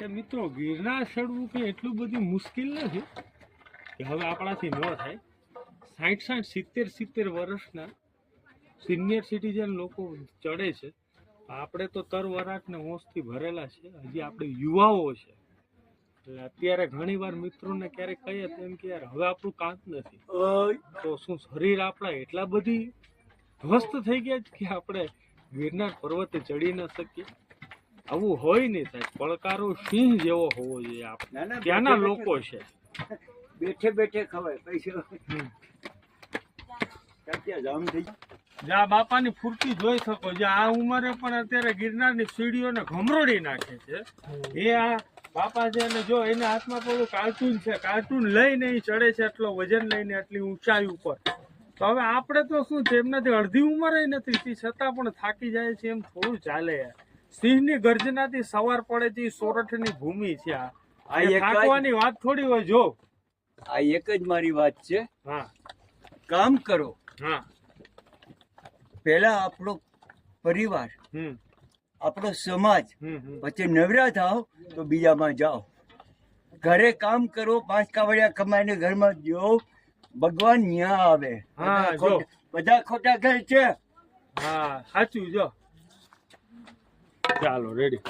કે મિત્રો ગિરનાર ચડવું કે એટલું બધું મુશ્કેલ નથી કે હવે આપણાથી ન થાય. 60-70 વર્ષના સિનિયર સિટીઝન લોકો ચડે છે. આપણે તો તરવરાટ ને હોશથી ભરેલા છે. હજી આપણે યુવાઓ છે એટલે અત્યારે ઘણી વાર મિત્રોને ક્યારેક કહીએ તો એમ કે યાર હવે આપણું કામ નથી, તો શું શરીર આપણા એટલા બધી ધ્વસ્ત થઈ ગયા છે કે આપણે ગિરનાર પર્વતે ચડી ન શકીએ? આવું હોય નહીં સાહેબ. પડકારો સિંહ જેવો હોવો જોઈએ. આપણે ત્યાંના લોકો છે બેઠે બેઠે ખવાય પૈસા જામ થઈ જ્યાં બાપાની ફૂર્તિ જોઈ શકો. જે આ ઉંમરે પણ અત્યારે ગિરનારની સીડીઓને ઘમરોડી નાખે છે એ આ બાપા છે. અને જો એના હાથમાં પેલું કાર્ટૂન છે, કાર્ટૂન લઈને એ ચડે છે એટલો વજન લઈને એટલી ઊંચાઈ ઉપર. તો હવે આપણે તો શું છે, એમનાથી અડધી ઉંમરે નથી તે છતાં પણ થાકી જાય છે. એમ થોડું ચાલે યાર. સિંહની ગર્જનાથી સવાર પડે છે. સોરઠની ભૂમિ છે આ. થાકવાની વાત થોડી હોય. જો આ એક જ મારી વાત છે. હા, કામ કરો. હા, પહેલા આપણો પરિવાર, આપણો સમાજ, પછી નવરા થાવ તો બીજામાં જાઓ. ઘરે કામ કરો, 5 કાવડિયા કમાઈને ઘરમાં જો, ભગવાન ન્યા આવે. બધા ખોટા ઘર છે. હા સાચું. જો ચાલો રેડી.